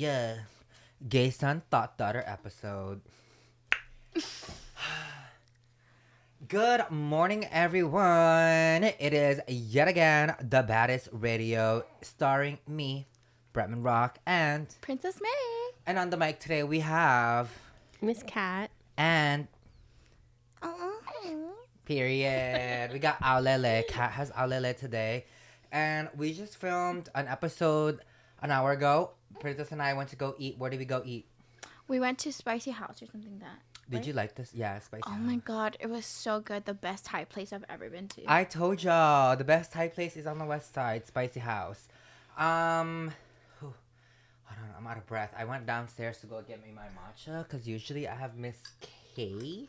Yeah. Gay Son Thot Daughter episode. Good morning, everyone. It is yet again the Baddest Radio, starring me, Bretman Rock, and Princess May. and on the mic today we have Miss Cat. and period. We got Aulele. Kat has Aulele today, and we just filmed an episode an hour ago. Princess and I went to go eat. Where did we go eat? We went to Spicy House or something like that. Did right? you like this? Yeah, spicy. Oh my god, it was so good. The best Thai place I've ever been to. I told y'all the best Thai place is on the west side, Spicy House. Hold on, I'm out of breath. I went downstairs to go get me my matcha because usually I have Miss K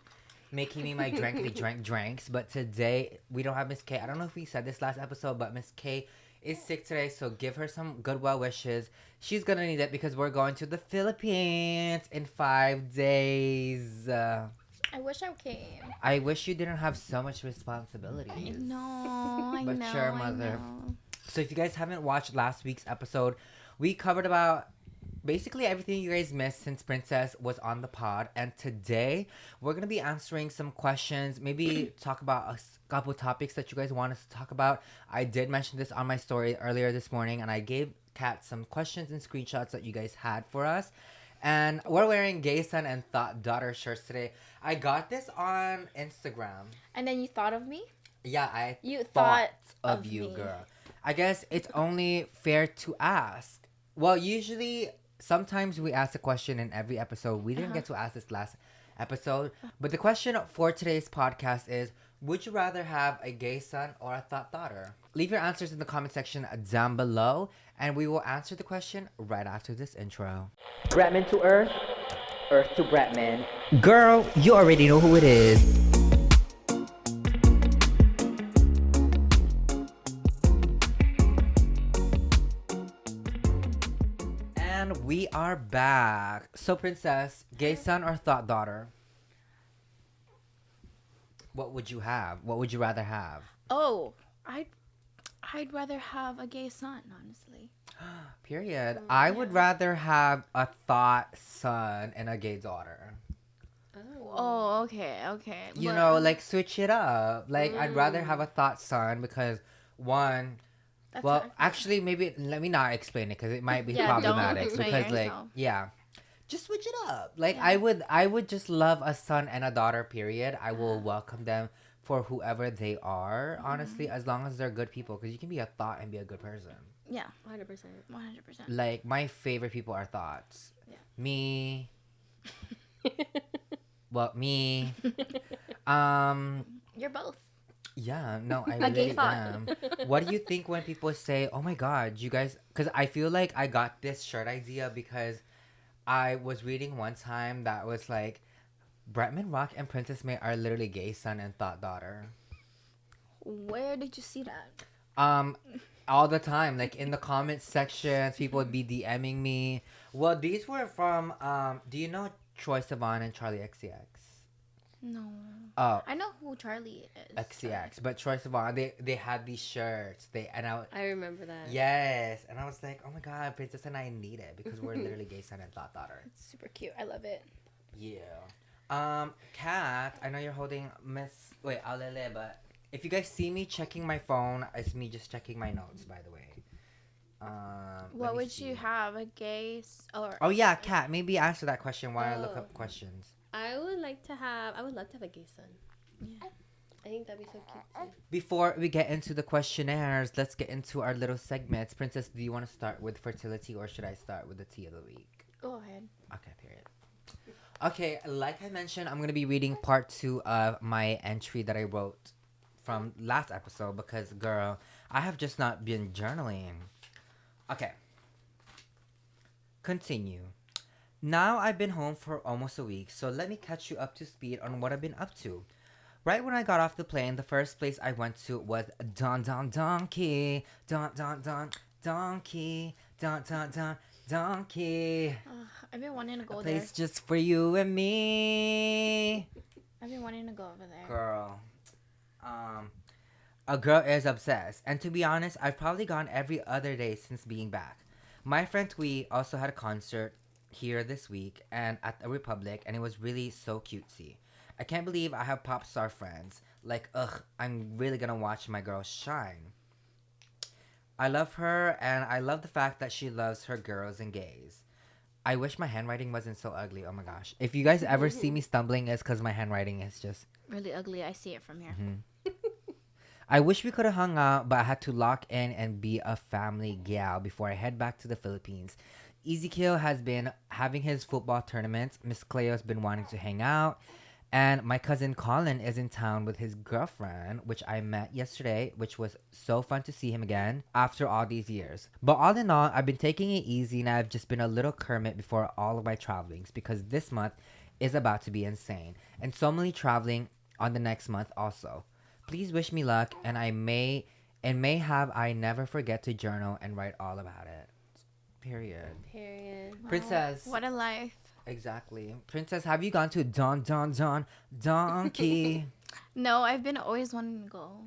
making me my drinks, but today we don't have Miss K. I don't know if we said this last episode, but Miss K is sick today, so give her some good well wishes. She's gonna need it because we're going to the Philippines in 5 days. I wish I came. I wish you didn't have so much responsibilities. I But know. sure, mother. So if you guys haven't watched last week's episode, we covered about basically everything you guys missed since Princess was on the pod. And today, we're going to be answering some questions, maybe talk about a couple topics that you guys want us to talk about. I did mention this on my story earlier this morning, and I gave Kat some questions and screenshots that you guys had for us. And we're wearing Gay Son and Thot Daughter shirts today. I got this on Instagram. And then you thought of me? Yeah, You thought thought of you, me. girl. I guess it's only fair to ask. Well, usually, sometimes we ask a question in every episode. We didn't get to ask this last episode. But the question for today's podcast is, would you rather have a gay son or a thought daughter? Leave your answers in the comment section down below, and we will answer the question right after this intro. Bretman to Earth, Earth to Bretman. Girl, you already know who it is. And we are back. So, Princess, gay son or thought daughter? What would you have? What would you rather have? Oh, I'd rather have a gay son, honestly. Period. I would rather have a thought son and a gay daughter. Oh, okay. You But- know, like switch it up. Like, I'd rather have a thought son because, one, That's well, not- actually, maybe let me not explain it because it might be Yeah, don't problematic. explain Because, like, yourself. yeah, just switch it up. Like, Yeah. I would just love a son and a daughter. Period. I will welcome them for whoever they are. Honestly, as long as they're good people, because you can be a thought and be a good person. Yeah, 100%. 100%. Like, my favorite people are thoughts. Yeah. Me. Well, me. You're both. Yeah, no, I A gay really thought. am. What do you think when people say, "Oh my God, you guys"? Because I feel like I got this shirt idea because I was reading one time that was like, Bretman Rock and Princess May are literally gay son and thought daughter. Where did you see that? All the time, like in the comment sections, people would be DMing me. Well, these were from do you know Troye Sivan and Charlie XCX? No. Oh, I know who Charlie is. XCX, but Troye Sivan, they had these shirts. I remember that. Yes, and I was like, oh my God, Princess and I need it because we're literally gay son and thought daughter. It's super cute. I love it. Yeah. Kat, I know you're holding Alele, but if you guys see me checking my phone, it's me just checking my notes, by the way. What would you have? A gay or? Oh yeah, Kat, maybe answer that question while I look up questions. I would love to have a gay son. Yeah. I think that'd be so cute too. Before we get into the questionnaires, let's get into our little segments. Princess, do you want to start with fertility or should I start with the tea of the week? Go ahead. Okay, period. Okay, like I mentioned, I'm going to be reading part 2 of my entry that I wrote from last episode because, girl, I have just not been journaling. Okay. Continue. Now I've been home for almost a week, so let me catch you up to speed on what I've been up to. Right when I got off the plane, the first place I went to was Donkey. Donkey. I've been wanting to go A there. place just for you and me. I've been wanting to go over there. Girl. A girl is obsessed. And to be honest, I've probably gone every other day since being back. My friend Twee also had a concert here this week and at the Republic, and it was really so cutesy. I can't believe I have pop star friends. Like, ugh, I'm really gonna watch my girl shine. I love her, and I love the fact that she loves her girls and gays. I wish my handwriting wasn't so ugly. Oh my gosh. If you guys ever see me stumbling, it's because my handwriting is just... Really ugly. I see it from here. I wish we could have hung out, but I had to lock in and be a family gal before I head back to the Philippines. Ezekiel has been having his football tournaments. Miss Cleo's been wanting to hang out. And my cousin Colin is in town with his girlfriend, which I met yesterday, which was so fun to see him again after all these years. But all in all, I've been taking it easy and I've just been a little Kermit before all of my travelings because this month is about to be insane. And so many traveling on the next month also. Please wish me luck, and may have I never forget to journal and write all about it. Period. Period. Princess. What a life. Exactly. Princess, have you gone to Donkey? No, I've been always wanting to go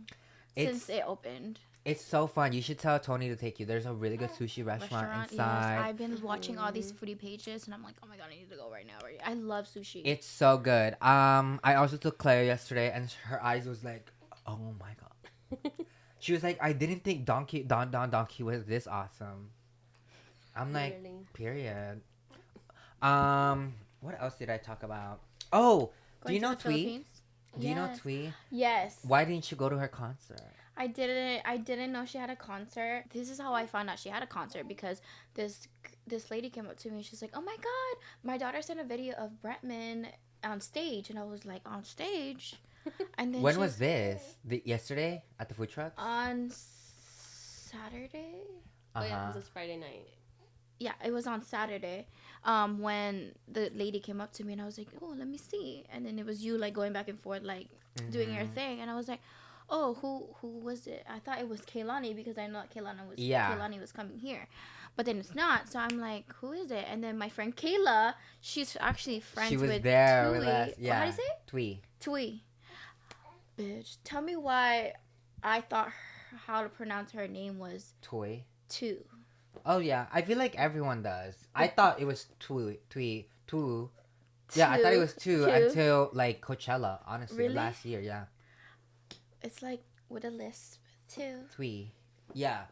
It's- since it opened. It's so fun. You should tell Tony to take you. There's a really good sushi restaurant inside. Yes, I've been watching all these foodie pages, and I'm like, oh my god, I need to go right now. I love sushi. It's so good. I also took Claire yesterday, and her eyes was like, oh my god. She was like, I didn't think Donkey was this awesome. I'm like, Literally. period. What else did I talk about? Oh, do you know Twee? Do you know Yes. Twee? Yes. Why didn't you go to her concert? I didn't know she had a concert. This is how I found out she had a concert because this lady came up to me. She's like, "Oh my god, my daughter sent a video of Bretman on stage," and I was like, "On stage?" And then When was this? Yesterday at the food trucks? on Saturday? Oh yeah, it was Friday night. Yeah, it was on Saturday. When the lady came up to me and I was like, "Oh, let me see," and then it was you like going back and forth like doing your thing, and I was like, oh, who was it? I thought it was Kaylani because I know that Kaylani was coming here. But then it's not. So I'm like, who is it? And then my friend Kayla, she's actually friends with She was there Tui. with us. Yeah. How do you say it? Twee. Tui. Bitch, tell me why I thought how to pronounce her name was Toy. Tu. Oh yeah, I feel like everyone does. I thought it was Twee. Yeah, I thought it was two until like Coachella. Honestly, Really? last year. Yeah. It's like with a lisp too. Twee. Yeah.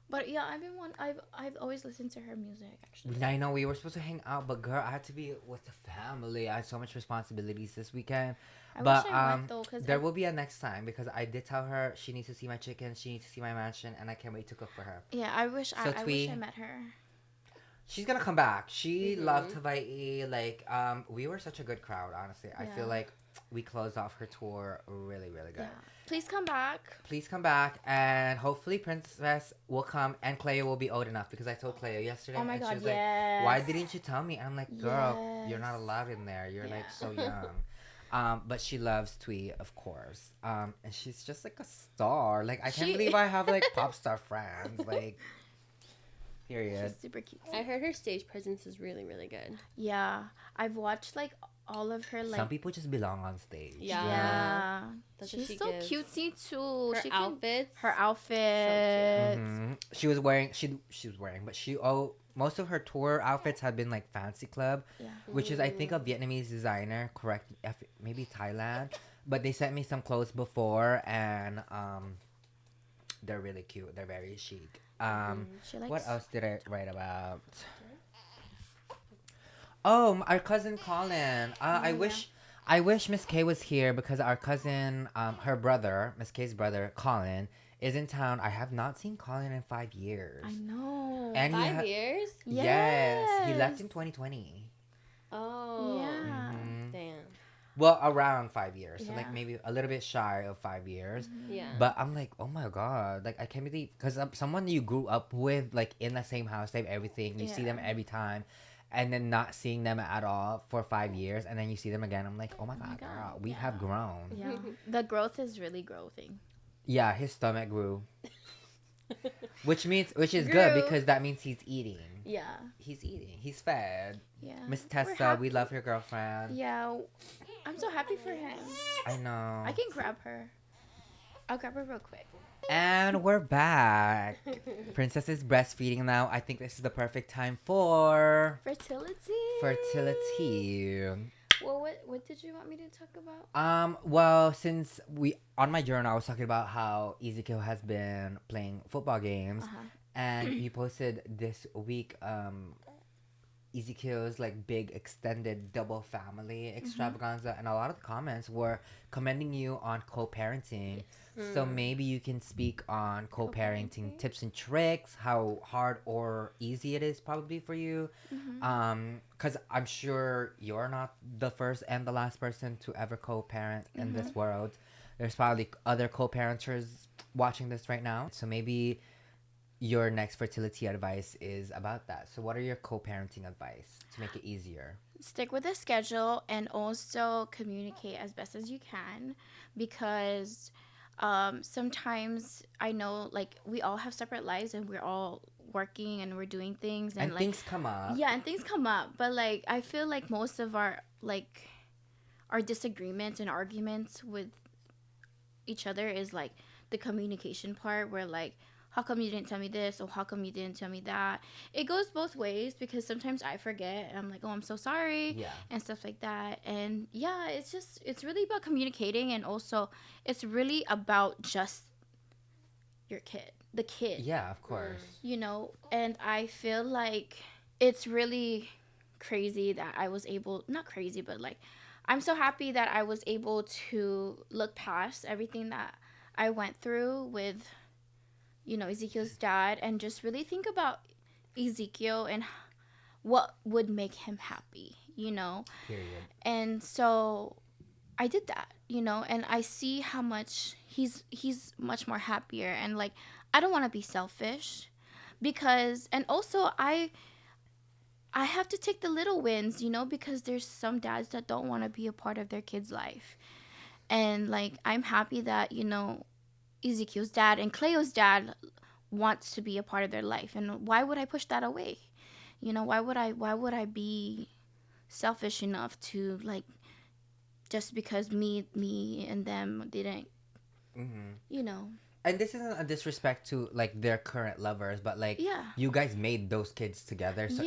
But yeah, I've always listened to her music actually. I know we were supposed to hang out, but girl, I had to be with the family. I had so much responsibilities this weekend. I But wish I went though, cause there will be a next time because I did tell her she needs to see my chicken, she needs to see my mansion, and I can't wait to cook for her. yeah, I wish I wish Twee, I met her. She's gonna come back. She loved Hawaii. Like, we were such a good crowd, honestly. I feel like we closed off her tour really, really good. Yeah. Please come back. Please come back, and hopefully Princess will come, and Cleo will be old enough because I told Cleo yesterday. Oh my and god, she was yes. like, why didn't you tell me? And I'm like, girl, you're not allowed in there. You're like so young. But she loves Twee, of course. And she's just like a star. Like, I can't believe I have like pop star friends. Like, period. She's super cute. I heard her stage presence is really, really good. Yeah, I've watched like all of her like. Some people just belong on stage. Yeah, That's what she's she so gives. cutesy too. Her outfits. Her outfits. She was wearing. She was wearing, but most of her tour outfits had been like fancy club, which is I think a Vietnamese designer. Correct? Maybe Thailand. But they sent me some clothes before, and they're really cute. They're very chic. What else did I write about? Oh, our cousin Colin. I wish Miss K was here because our cousin, her brother, Miss K's brother, Colin, is in town. I have not seen Colin in 5 years. I know. And 5 years? Yes. He left in 2020. Oh. Yeah. Damn. Well, around 5 years. So, Yeah. like, maybe a little bit shy of 5 years. Yeah. But I'm like, oh my God. Like, I can't believe, because someone you grew up with, like, in the same house, they have everything. You see them every time. And then not seeing them at all for 5 years. And then you see them again. I'm like, oh my God, girl, we have grown. Yeah, the growth is really growing. Yeah, his stomach grew. which is good because that means he's eating. Yeah. He's eating. He's fed. Yeah. Miss We're Tessa, happy. we love your girlfriend. Yeah, I'm so happy for him. I know. I can grab her. I'll grab her real quick. And we're back. Princess is breastfeeding now. I think this is the perfect time for Fertility. fertility. Well, what did you want me to talk about? Well, since we on my journal, I was talking about how Ezekiel has been playing football games, and you posted this week, Ezekiel's like big extended double family extravaganza, and a lot of the comments were commending you on co-parenting. So maybe you can speak on co-parenting tips and tricks, how hard or easy it is probably for you. Because I'm sure you're not the first and the last person to ever co-parent in this world. There's probably other co-parenters watching this right now. So maybe your next fertility advice is about that. So what are your co-parenting advice to make it easier? Stick with the schedule and also communicate as best as you can, because sometimes I know like we all have separate lives and we're all working and we're doing things and like things come up. Yeah, and things come up, but like I feel like most of our disagreements and arguments with each other is like the communication part, where like, how come you didn't tell me this, or how come you didn't tell me that? It goes both ways, because sometimes I forget and I'm like, oh, I'm so sorry, and stuff like that. And yeah, it's really about communicating, and also it's really about just the kid. Yeah, of course. You know, and I feel like it's really crazy that I was able, not crazy, but like, I'm so happy that I was able to look past everything that I went through with, you know, Ezekiel's dad, and just really think about Ezekiel and what would make him happy, you know? Period. And so I did that, you know, and I see how much he's much more happier, and like, I don't want to be selfish, because, and also I have to take the little wins, you know, because there's some dads that don't want to be a part of their kid's life. And like, I'm happy that, you know, Ezekiel's dad and Cleo's dad wants to be a part of their life, and why would I push that away? You know, why would I be selfish enough to like, just because me and them didn't, you know. And this isn't a disrespect to like their current lovers, but like, you guys made those kids together, so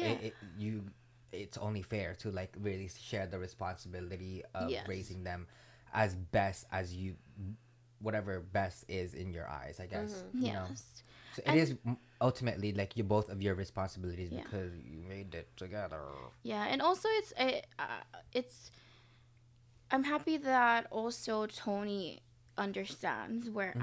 it's only fair to like really share the responsibility of raising them as best as you, whatever best is in your eyes, I guess. You know? So it is ultimately like you both of your responsibilities, because you made it together. Yeah, and also it's I'm happy that also Tony understands where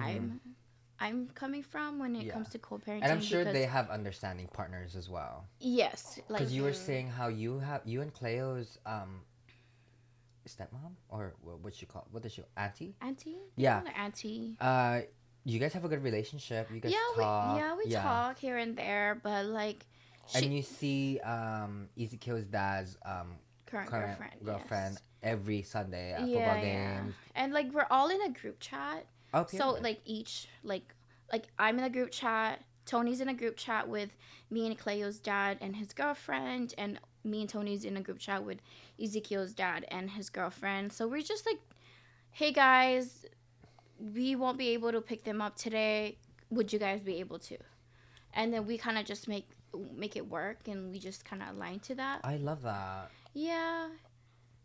I'm coming from when it comes to co-parenting. And I'm sure they have understanding partners as well. Yes, like, because you were saying how you and Cleo's stepmom, or what does she auntie? Yeah, auntie. You guys have a good relationship. You guys talk. We talk here and there, but like, and you see Ezekiel's dad's current girlfriend every Sunday at football games. And like, we're all in a group chat. Okay. So like, each like I'm in a group chat. Tony's in a group chat with me and Cleo's dad and his girlfriend, and me and Tony's in a group chat with Ezekiel's dad and his girlfriend. So we're just like, hey guys, we won't be able to pick them up today. Would you guys be able to? And then we kind of just make it work, and we just kind of align to that. I love that. Yeah,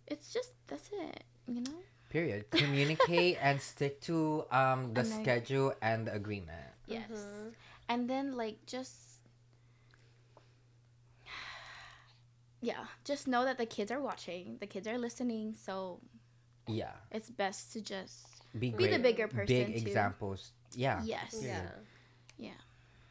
it's just, that's it, you know. Period. Communicate and stick to the schedule and the agreement. Yes. And then like, just know that the kids are watching, the kids are listening, so it's best to just be the bigger person. Big examples. Yeah. Yes. Yeah.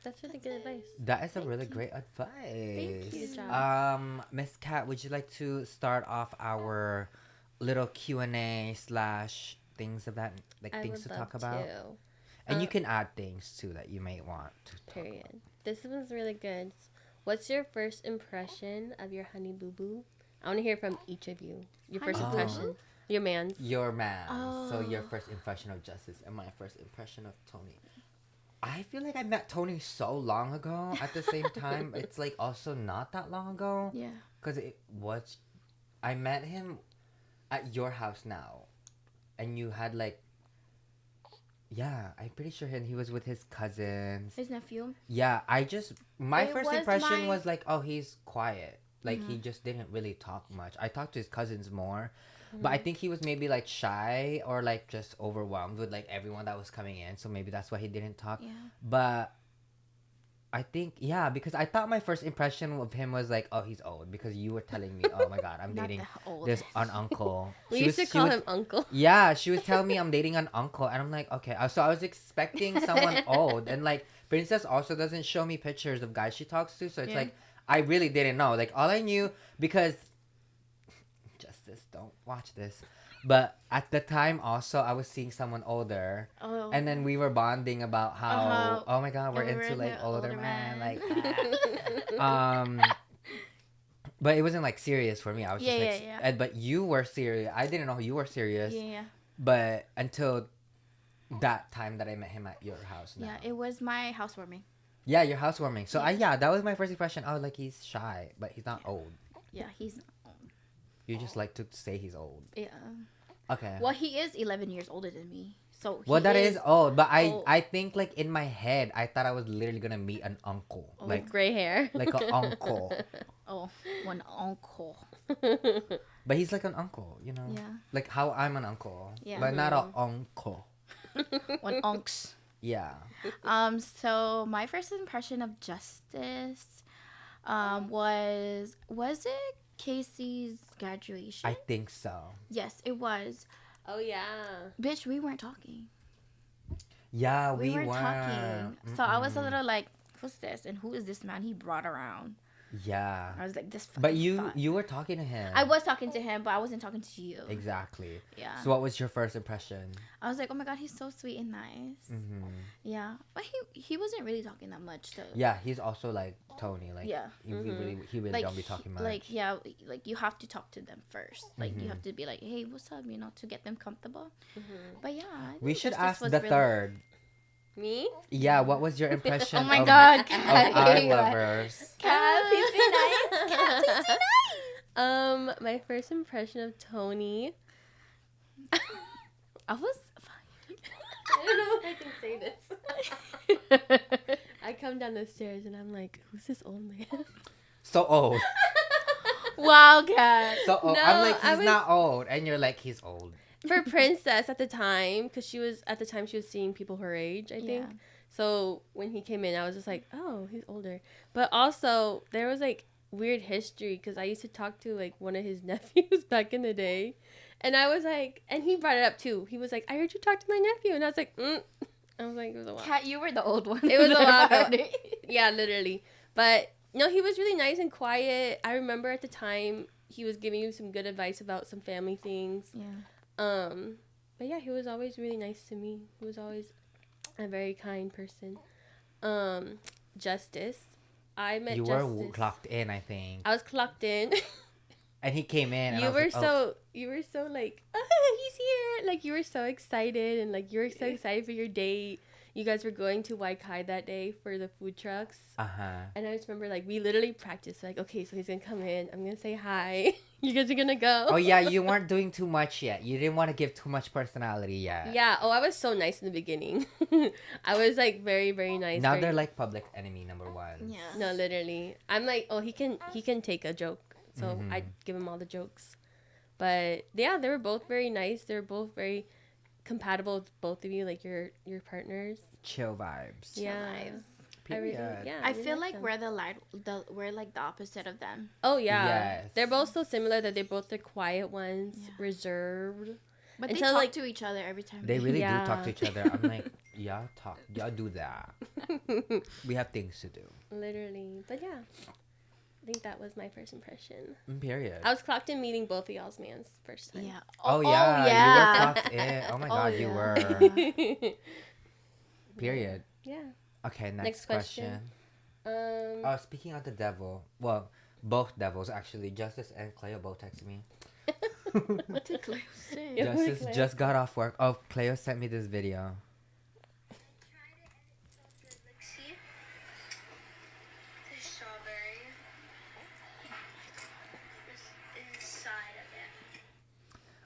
That's really good advice. That is a really great advice. Thank you. Miss Kat, would you like to start off our little Q&A / things of that, like things to talk about? And you can add things too that you may want to talk about. This one's really good. What's your first impression of your honey boo boo? I want to hear from each of you. Your first impression. Your man's. Your man. So your first impression of Justice and my first impression of Tony. I feel like I met Tony so long ago. At the same time, it's like also not that long ago. Yeah. Because I met him at your house now. And you had like Yeah, I'm pretty sure he was with his cousins. His nephew. Yeah, my It first was impression my- was like, oh, he's quiet. Like he Mhm. just didn't really talk much. I talked to his cousins more, but I think he was maybe like shy or like just overwhelmed with like everyone that was coming in. So maybe that's why he didn't talk. Yeah. But I think yeah, because I thought my first impression of him was like, oh, he's old because you were telling me, oh my god, I'm Not dating that old. this an uncle. We used to call him Uncle. Yeah, she was telling me I'm dating an uncle, and I'm like, okay. So I was expecting someone old, and like Princess also doesn't show me pictures of guys she talks to, so it's Yeah. like I really didn't know. Like all I knew because Justice, don't watch this. But at the time, also, I was seeing someone older, Oh. and then we were bonding about how, oh my god, we're we were into like into older older man, men. like, but it wasn't like serious for me. I was just like, Yeah. but you were serious. I didn't know you were serious. Yeah. But until that time that I met him at your house. Now. Yeah. It was my housewarming. Yeah, your housewarming. So Yeah. that was my first impression. Oh, like he's shy, but he's not old. Yeah. He's not old. You just like to say he's old. Yeah. Okay. Well, he is 11 years older than me. So. Well, that is old, but old. I think like in my head, I thought I was literally gonna meet an uncle, Oh. like Gray hair. like an uncle. Oh, one uncle. But he's like an uncle, you know. Yeah. Like how I'm an uncle, Yeah. but not an uncle. One unks. Yeah. So my first impression of Justice, was it Casey's graduation? I think so. Yes, it was. Oh yeah. Bitch, we weren't talking. Yeah, We we weren't were. talking. So I was a little like, what's this? And who is this man he brought around? Yeah. I was like, this. But fucking you thought. you were talking to him. I was talking to him, but I wasn't talking to you. Exactly. Yeah. So what was your first impression? I was like, oh my god, he's so sweet and nice. Mm-hmm. Yeah, but he wasn't really talking that much though. Yeah, he's also like Tony. Like Yeah. he really Like don't be talking much. like yeah, like you have to talk to them first. Like Mhm. you have to be like, hey, what's up? You know, to get them comfortable. Mm-hmm. But yeah, I we think should Justice ask was the really- third. Me? Yeah, what was your impression? Oh my of, god, of Kat, our here you are. lovers. Kat, please be nice. Kat, please be nice. My first impression of Tony. I was. I don't know if I can say this. I come down the stairs and I'm like, who's this old man? So old. Wow, Kat. So old. No, I'm like I he's was- not old, and you're like he's old. For Princess at the time, because she was seeing people her age, I think. Yeah. So when he came in, I was just like, oh, he's older. But also, there was like weird history because I used to talk to like one of his nephews back in the day. And I was like, and he brought it up too. He was like, I heard you talk to my nephew. And I was like, I was like, it was a while. Kat, you were the old one. It was a while ago. Party. Yeah, literally. But no, he was really nice and quiet. I remember at the time he was giving you some good advice about some family things. Yeah. But yeah, he was always really nice to me. He was always a very kind person. Justice. I met You Justice. were clocked in, I think, I was clocked in. and he came in. And I You was were like, oh. so like, he's here. Like you were so excited and like you were so excited for your date. You guys were going to Waikai that day for the food trucks. And I just remember like we literally practiced like, okay, so he's gonna come in. I'm gonna say hi. You guys are gonna go. Oh yeah, you weren't doing too much yet. You didn't want to give too much personality yet. Yeah. Oh, I was so nice in the beginning. I was like very, very nice. Now very... they're like public enemy number one. Yeah. No, literally. I'm like, oh, he can take a joke, so Mhm. I give him all the jokes. But yeah, they were both very nice. They were both very compatible with both of you, like your partners. Chill vibes. Yeah. Lives. I really, Period. yeah. I really feel like like them. we're like the opposite of them. Oh yeah. Yes. They're both so similar that they're both the quiet ones, Yeah. reserved. But Until, they talk like- to each other every time. They really Yeah. do talk to each other. I'm like, y'all do that. We have things to do. Literally. But yeah. I think that was my first impression. Period. I was clocked in meeting both of y'all's mans first time. Yeah. Oh yeah, you were clocked in. Oh my Oh, god, you yeah. were. Period. Yeah. Okay, next Next question. question. Oh, speaking of the devil, well, both devils actually. Justice and Cleo both texted me. What did Cleo say? Yeah. what did Justice Cleo just got off work. Oh, Cleo sent me this video. See? The strawberry. What's inside of it?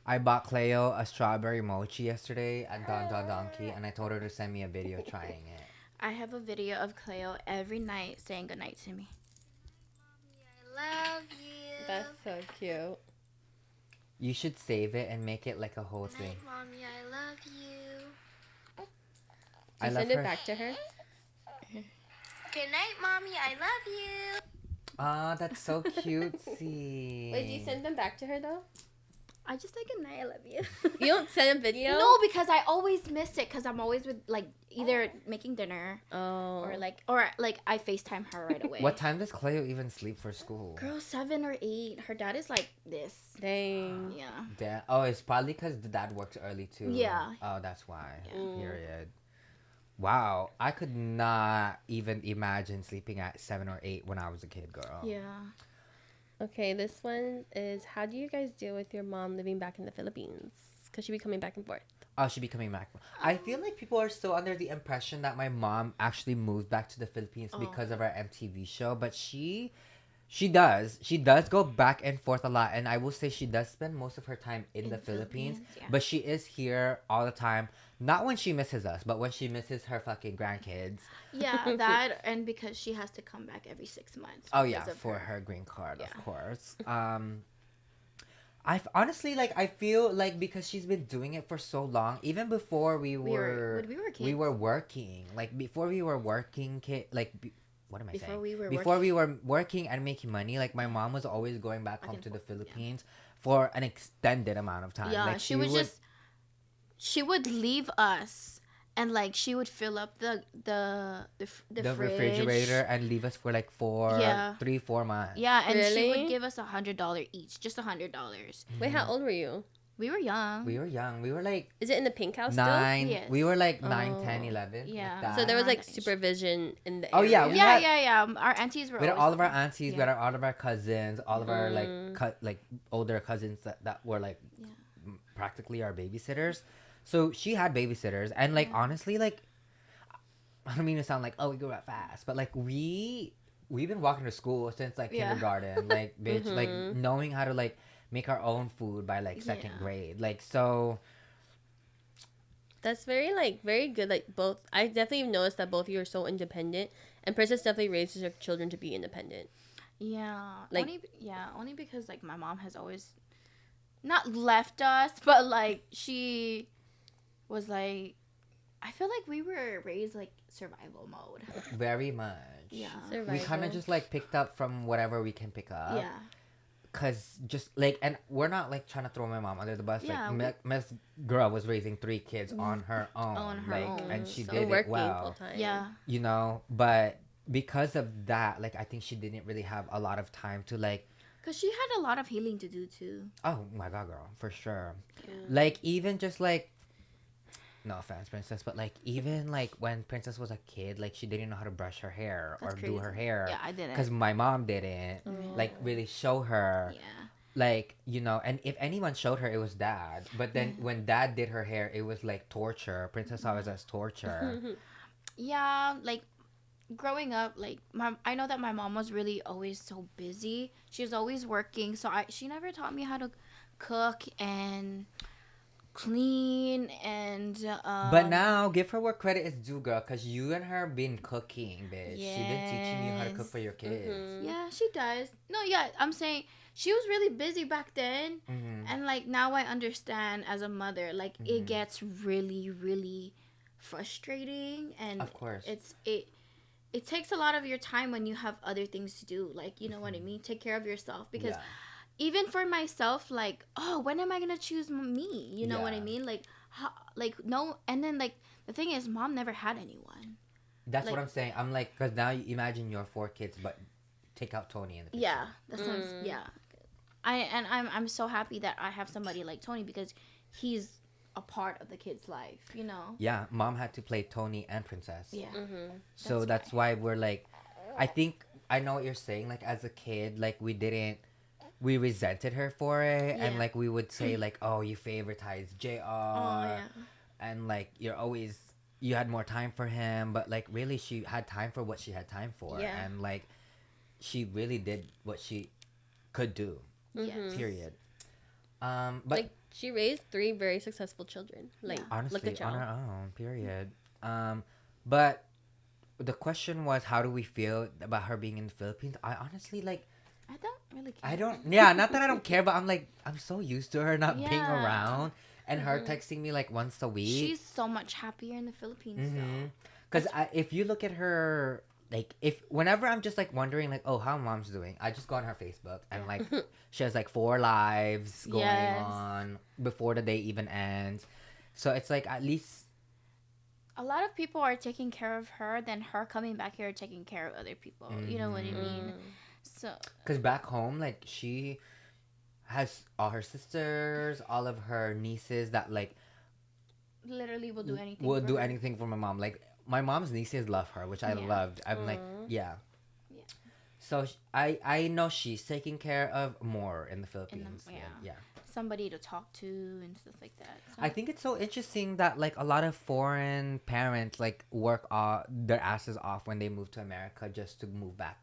I bought Cleo a strawberry mochi yesterday at Don Don Donkey, and I told her to send me a video trying it. I have a video of Cleo every night saying goodnight to me. Mommy, I love you. That's so cute. You should save it and make it like a whole Good thing. night, Mommy, I love you. I You love send her. it back to her. Good night, Mommy, I love you. Ah, that's so cutesy. Wait, do you send them back to her though? I just like goodnight, I love you. You don't send a video? No, because I always miss it because I'm always with like either making dinner Oh. or like I FaceTime her right away. What time does Cleo even sleep for school? Girl, 7 or 8. Her dad is like this. Dang. Yeah. Oh, it's probably because the dad works early too. Yeah. Oh, that's why. Yeah. Mm. Period. Wow, I could not even imagine sleeping at 7 or 8 when I was a kid, girl. Yeah. Okay, this one is, how do you guys deal with your mom living back in the Philippines? Because she'll be coming back and forth. Oh, she'll be coming back. I feel like people are still under the impression that my mom actually moved back to the Philippines Oh. because of our MTV show, but she does go back and forth a lot, and I will say she does spend most of her time in the Philippines, yeah. but she is here all the time. Not when she misses us, but when she misses her fucking grandkids. Yeah, that and because she has to come back every 6 months. Oh yeah, because of for her green card, Yeah. of course. I've honestly I feel like because she's been doing it for so long, even before we were when we were kids. we were working, like before we were working, what am I Before saying? we were Before we were working and making money, like my mom was always going back home and to the forth, yeah. Philippines for an extended amount of time. Yeah, like she would leave us and like she would fill up the the fridge. refrigerator and leave us for like Yeah. 3-4 months. Yeah, and she Really? would give us $100 each, just $100. Wait, how old were you? We were young. We were young. We were like Is it in the pink house 9. Yes. We were like 9, Oh. 10, 11. Yeah. Like that. still? So there was like Around that age. supervision in the Oh, area. yeah, we Yeah, had- yeah. Our aunties were We had always all of our there. aunties, we Yeah. had all of our cousins, all of our Mm. like older cousins that were like Yeah. practically our babysitters. So she had babysitters, and like Yeah. honestly, like I don't mean to sound like we grew up fast, but like we've been walking to school since like Yeah. kindergarten, like bitch, like Mhm. knowing how to like make our own food by like second Yeah. grade, like so. That's very good. Like both, I definitely noticed that both of you are so independent, and Princess definitely raises her children to be independent. Yeah. Like- Only because like my mom has always not left us, but like she was like I feel like we were raised like survival mode. Very much. Yeah. We kind of just like picked up from whatever we can pick up. Yeah. Cause just like, and we're not like trying to throw my mom under the bus. Yeah, Like Miss Girl was raising 3 kids on her own. On her like, own. and she So did it working well. full time. Yeah. You know, but because of that, like I think she didn't really have a lot of time to like. Cause she had a lot of healing to do too. Oh my god, girl, for sure. Yeah. Like even just like. No offense, Princess, but like even like when Princess was a kid, like she didn't know how to brush her hair That's or do her crazy. hair. Yeah, I didn't. Because my mom didn't like really show her. Yeah. Like, you know, and if anyone showed her, it was dad. But then when dad did her hair, it was like torture. Princess saw it as torture. Yeah, like growing up, like I know that my mom was really always so busy. She was always working, so she never taught me how to cook and clean and But now, give her what credit is due, girl, because you and her been cooking, bitch. She been teaching you how to cook Yes. for your kids. Mhm. yeah, she does. No, yeah, I'm saying she was really busy back then. Mm-hmm. And like now I understand as a mother, like Mhm. it gets really, really frustrating, and Of course. it takes a lot of your time when you have other things to do. Like, you know what I mean? Take care of yourself, because Yeah. even for myself, like, oh, when am I gonna choose me? You know what I Yeah. mean? Like, no. And then like the thing is, mom never had anyone. That's what like- I'm saying. I'm like, because now you imagine your 4 kids, but take out Tony in the picture. Yeah, that sounds yeah. I'm so happy that I have somebody like Tony, because he's a part of the kid's life, you know. Yeah, mom had to play Tony and Princess. Yeah. Mhm. So that's why we're like, I think I know what you're saying. Like as a kid, like we resented her for it, and Yeah. like we would say like, oh, you favoritize JR, Oh yeah. and like you had more time for him, but like really she had time for what she had time for, Yeah. and like she really did what she could do. Yes. Period. But like she raised 3 very successful children. Like Yeah. honestly, look at on y'all. our own, period. But the question was, how do we feel about her being in the Philippines? I honestly like. I don't really care. I don't. Yeah, not that I don't care, but I'm like, I'm so used to her not being Yeah. around, and her Mhm. texting me like once a week. She's so much happier in the Philippines though. Because if you look at her, like, if whenever I'm just like wondering, like, oh, how mom's doing, I just go on her Facebook and like, she has like 4 lives going Yes. on before the day even ends. So it's like at least, A lot of people are taking care of her, then her coming back here taking care of other people. You know what I mean? So because back home, like, she has all her sisters, all of her nieces that like literally will do anything. will for do her. anything for my mom. Like my mom's nieces love her, which I Yeah. loved. I'm like, Aw. yeah. Yeah. So I know she's taking care of more in the Philippines. yeah. Yeah. Somebody to talk to and stuff like that. So. I think it's so interesting that like a lot of foreign parents like work their asses off when they move to America just to move back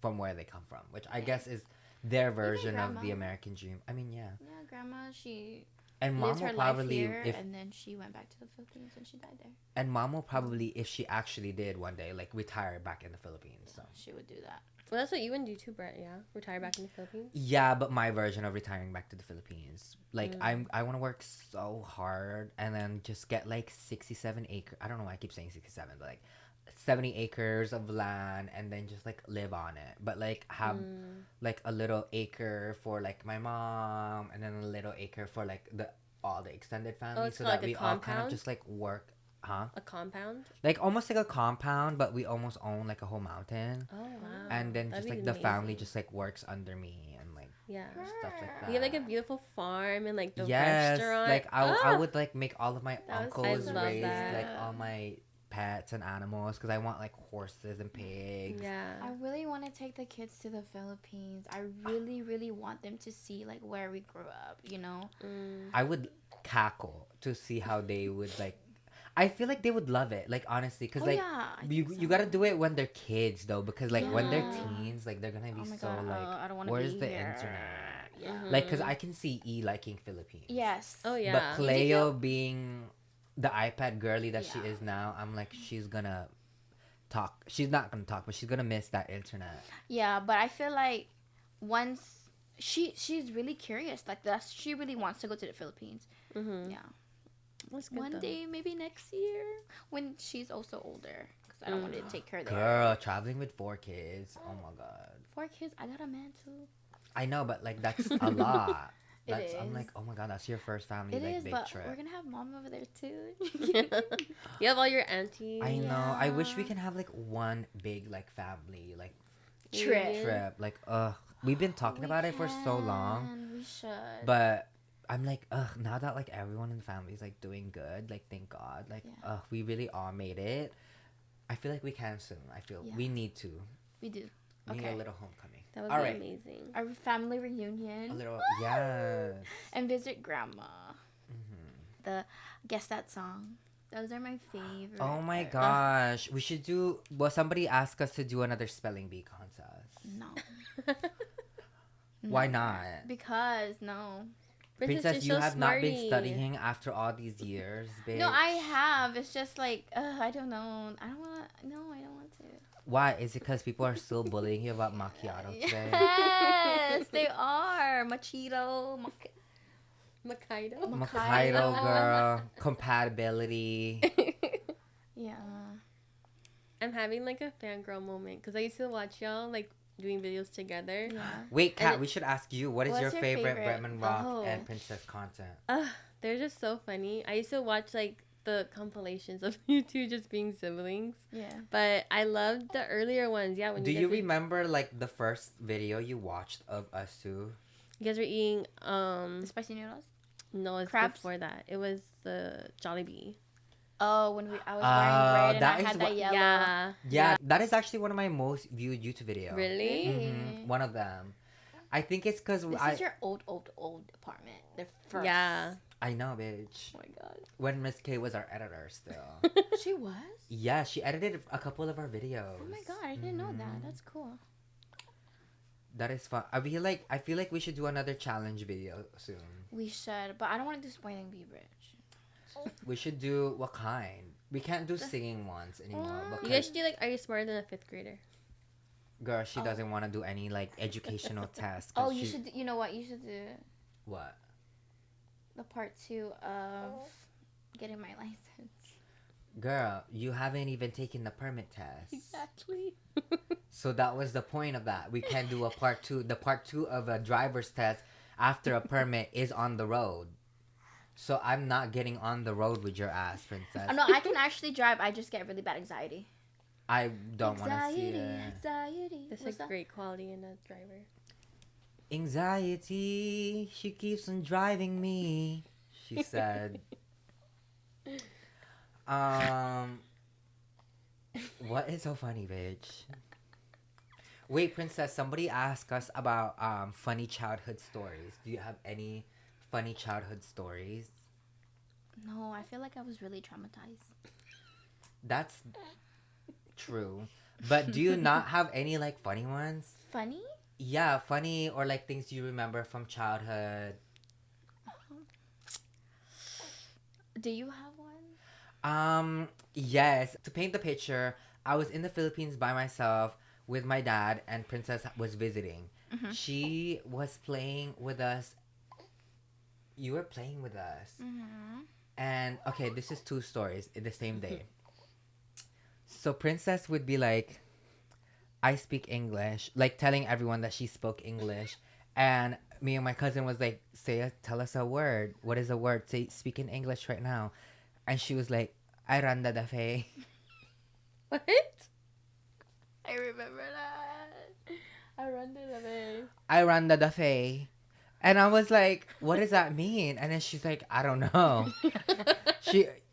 from where they come from, which I guess is their version of the grandma. American dream. I mean, yeah. Yeah, grandma, she And mom lived will her life probably here, if and then she went back to the Philippines and she died there. and mom will probably if she actually did one day like retire back in the Philippines. So She would do that. Well, that's what you would do too, Brett. Yeah, retire back in the Philippines. yeah, but my version of retiring back to the Philippines. Like Mm. I want to work so hard and then just get like 67 acres. I don't know why I keep saying 67, but like 70 acres of land and then just like live on it. But like have like a little acre for like my mom and then a little acre for like all the extended family it's so called, that like, a we all kind of compound? just like work, huh? A compound. Like almost like a compound, but we almost own like a whole mountain. Oh wow. And then That'd just be like the family amazing. just like works under me and like Yeah. stuff like that. You have like a beautiful farm and like the yes, restaurant. like I Ah! would like make all of my That was uncles I love raise that. like all my pets and animals because I want like horses and pigs. Yeah. I really want to take the kids to the Philippines. I really, really want them to see like where we grew up. You know. I would cackle to see how they would like. I feel like they would love it, like honestly, because like yeah. I you think you so. gotta do it when they're kids though, because like when they're Yeah. teens, like they're gonna be Oh my so god. like, I don't want to where's be the here. internet? Yeah. Like, cause I can see E liking Philippines. Yes. Oh yeah. But Cleo being the iPad girly that she Yeah. is now, I'm like, she's gonna talk. She's not gonna talk, but she's gonna miss that internet. Yeah, but I feel like once she's really curious, like that, she really wants to go to the Philippines. Mm-hmm. Yeah. That's good, One though. day, maybe next year, when she's also older, because I don't want to take her there. Girl, traveling with 4 kids. Oh my god. 4 kids, I got a man too. I know, but like that's a lot. It That's I'm is. like, oh my god, that's your first family It like is, big but trip. we're gonna have mom over there too. You have all your aunties. I know. I wish we Yeah. can have like one big like family like Trip. trip. Like we've been talking We about it for so long, can, We should. but I'm like now that like everyone in the family is like doing good, like thank God, like Yeah. we really all made it. I feel like we can soon. I feel Yeah. we need to. we do. We need Okay. a little homecoming. That would All be right. amazing. Our family A reunion little yes. and visit grandma. Mhm. The guess that song. Those are my favorite. Oh my part. gosh, we should do. Well, somebody asked us to do another spelling bee contest. No. Why No. not? Because no. Princess, you're you so have not been smarty. studying after all these years, bitch. No, I have. It's just like I don't know. I don't want. No, I don't want to. Why? Is it because people are still bullying you about macchiato today? Yes, they are. Machito. Makaido. Macchiato, girl. Compatibility. Yeah. I'm having like a fangirl moment because I used to watch y'all like doing videos together. Yeah. Wait, Kat, And we should ask you, what is What's your your favorite favorite? Bretman Rock Oh. and Princess content? They're just so funny. I used to watch like the compilations of you two just being siblings, Yeah. but I loved the earlier ones. Yeah, when Do you you guys were- remember, like, the first video you watched of us two? you guys were eating The spicy noodles. no, it's Crabs? before that. It was the Jollibee. Oh, when I was wearing red and that I is had what- that yellow. Yeah. Yeah, that is actually one of my most viewed YouTube videos. Really? Mhm, one of them. I think it's because This is your old apartment. The first. Yeah. I know, bitch. Oh my god. When Miss K was our editor still. She was? Yeah, she edited a couple of our videos. Oh my god, I didn't know that. Mhm. That's cool. That is fun. I feel like we should do another challenge video soon. We should, but I don't want to do spoiling Be Rich. We should do what kind? We can't do singing ones anymore. What? You guys should do like, are you smarter than a fifth grader? Girl, she Oh. doesn't want to do any like educational tests. 'Cause Oh, you she- should. You know what? You should do What? the part 2 of getting my license. Girl, you haven't even taken the permit test. Exactly. So that was the point of that. We can't do a part 2. The part 2 of a driver's test after a permit is on the road. So I'm not getting on the road with your ass, princess. No, I can actually drive. I just get really bad anxiety. I don't want to see it. Anxiety. That's What's a that? great quality in a driver. Anxiety, she keeps on driving me, she said. What is so funny, bitch? Wait, princess, somebody asked us about funny childhood stories. Do you have any funny childhood stories? No, I feel like I was really traumatized. That's true. But do you not have any like funny ones? Funny? Yeah, funny or like things you remember from childhood. Do you have one? Yes. To paint the picture, I was in the Philippines by myself with my dad, and Princess was visiting. Mhm. She was playing with us. You were playing with us. Mm-hmm. And okay, this is 2 stories in the same day. So Princess would be like, I speak English, like telling everyone that she spoke English. And me and my cousin was like, tell us a word. What is a word? Speak in English right now. And she was like, I randa da fe. What? I remember that. I run to the bay. I randa da fe. And I was like, what does that mean? And then she's like, I don't know.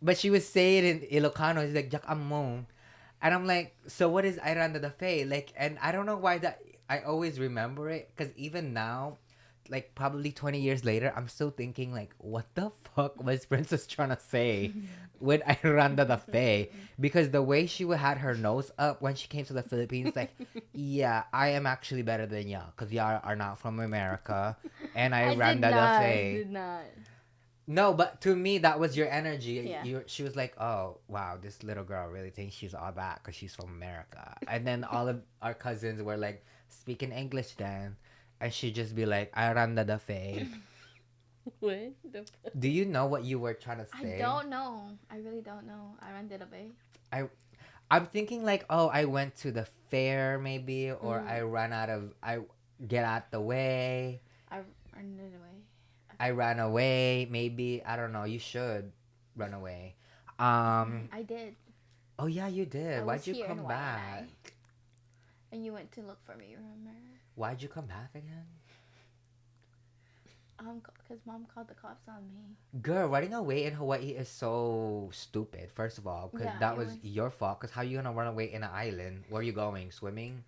But she would say it in Ilocano. She's like, Jak among. And I'm like, so what is I randa da fe? Like, and I don't know why that, I always remember it. Because even now, like probably 20 years later, I'm still thinking like, what the fuck was Princess trying to say with I randa da fe? Because the way she had her nose up when she came to the Philippines, like, yeah, I am actually better than y'all. Because y'all are not from America. And I randa da fe. did not. No, but to me, that was your energy. Yeah. She was like, oh, wow, this little girl really thinks she's all that because she's from America. And then all of our cousins were like, speaking English then. And she'd just be like, I randa da fe. What the fuck? Do you know what you were trying to say? I don't know. I really don't know. I run to the bay. I'm thinking like, oh, I went to the fair maybe, or I get out the way. I run to the way. I ran away, maybe. I don't know. You should run away. I did. Oh yeah, you did. I Why'd was you here in come Hawaii, back? And you went to look for me, remember? Why'd you come back again? Because mom called the cops on me. Girl, running away in Hawaii is so stupid. First of all, because Yeah, that it was was. your fault. Because how you gonna run away in an island? Where are you going? Swimming?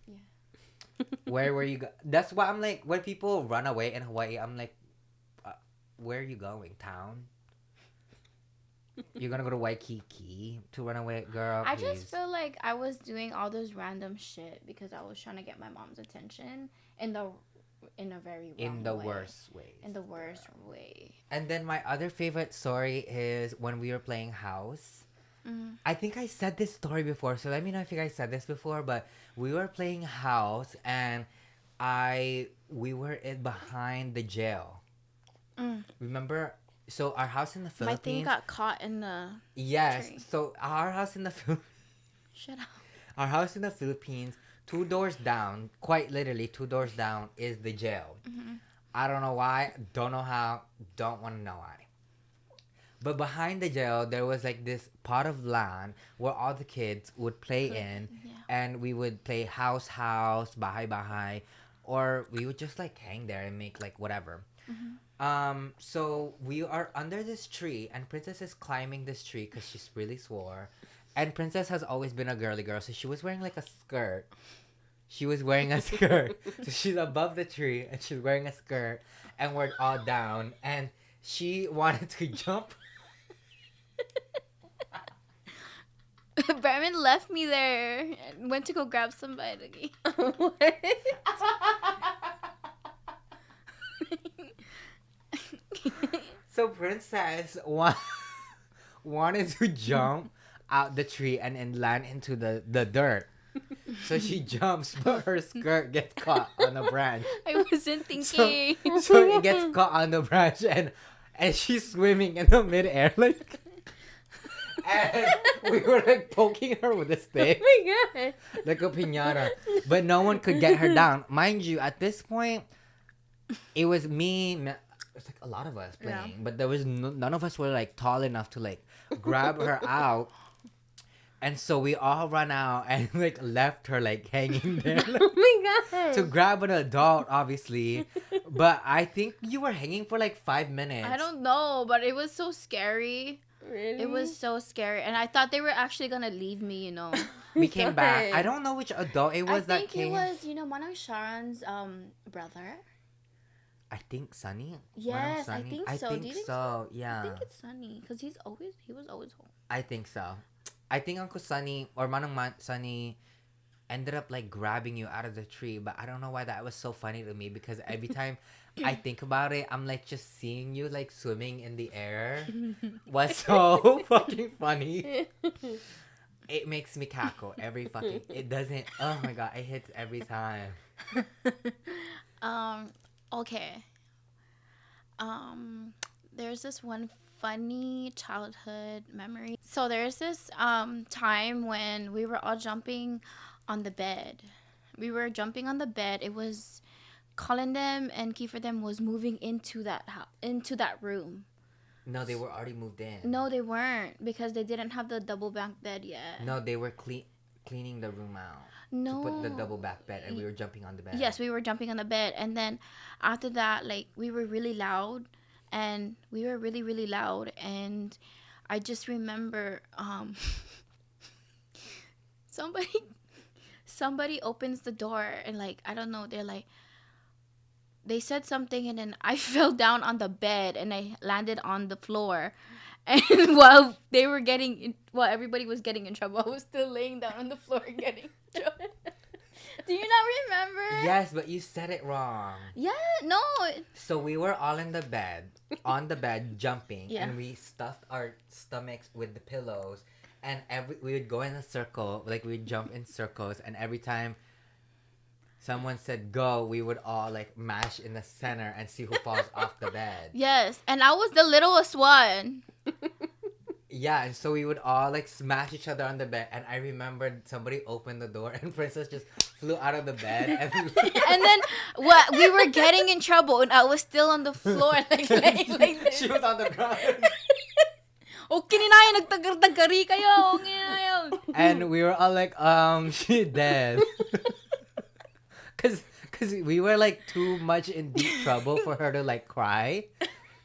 Yeah. Where were you? That's why I'm like, when people run away in Hawaii, I'm like, where are you going? Town? You're gonna go to Waikiki to run away, girl? I Please. just feel like I was doing all this random shit because I was trying to get my mom's attention in a very wrong in the way. worst way. In the worst way. And then my other favorite story is when we were playing house. Mm. I think I said this story before, so let me know if you guys said this before. But we were playing house, and we were behind the jail. Mm. Remember? So our house in the My thing Philippines. got caught in the Yes. tree. So our house in the Shut up. our house in the Philippines, 2 doors down, quite literally 2 doors down, is the jail. Mhm. I don't know why. Don't know how. Don't want to know why. But behind the jail, there was like this pot of land where all the kids would play in, Yeah. and we would play house, bahay, bahay, or we would just like hang there and make like whatever. Mhm. So we are under this tree, and Princess is climbing this tree because she's really swore. And Princess has always been a girly girl, so she was wearing like a skirt. She was wearing a skirt. So she's above the tree, and she's wearing a skirt, and we're all down. And she wanted to jump. Bretman left me there and went to go grab somebody. What? So Princess wanted to jump out the tree and then land into the dirt. So she jumps, but her skirt gets caught on a branch. I wasn't thinking. So it gets caught on the branch, and she's swimming in the midair, like. And we were like poking her with a stick, Oh my god. like a piñata, but no one could get her down. Mind you, at this point, it was me. It's like a lot of us playing, Yeah. but there was none of us were like tall enough to like grab her out. And so we all ran out and like left her like hanging there Oh my god. to grab an adult, obviously. But I think you were hanging for like 5 minutes. I don't know, but it was so scary. Really? It was so scary, and I thought they were actually gonna leave me. We came back. God. I don't know which adult it was I that think came. it was Manang Sharon's brother. I think Sunny. Yes, I Sunny? think I so. think Do you think so. Yeah. I think it's Sunny because he was always home. I think so. I think Uncle Sunny or Sunny ended up like grabbing you out of the tree, but I don't know why that was so funny to me because every time I think about it, I'm like just seeing you like swimming in the air was so fucking funny. It makes me cackle every fucking. It doesn't. Oh my god, it hits every time. Okay. There's this one funny childhood memory. So there's this time when we were all jumping on the bed. We were jumping on the bed. It was Colin them and Kiefer them was moving into that room. No, they were already moved in. No, they weren't because they didn't have the double bunk bed yet. No, they were cleaning the room out. No. To put the double back bed, and we were jumping on the bed. Yes, we were jumping on the bed, and then after that, like we were really loud, and I just remember somebody opens the door, and like I don't know, they said something, and then I fell down on the bed, and I landed on the floor. And while everybody was getting in trouble, I was still laying down on the floor and getting in trouble. Do you not remember? Yes, but you said it wrong. Yeah, no. So we were all in the bed, on the bed, jumping, Yeah. and we stuffed our stomachs with the pillows, and we would go in a circle, like we'd jump in circles, and every time someone said go, we would all like mash in the center and see who falls off the bed. Yes, and I was the littlest one. Yeah, and so we would all like smash each other on the bed, and I remembered somebody opened the door and Princess just flew out of the bed and And then we were getting in trouble, and I was still on the floor like this. she was on the ground. Okay na yun, nagtagar-tagari kayo. Okay na yun. And we were all like, she's dead. Cause we were like too much in deep trouble for her to like cry.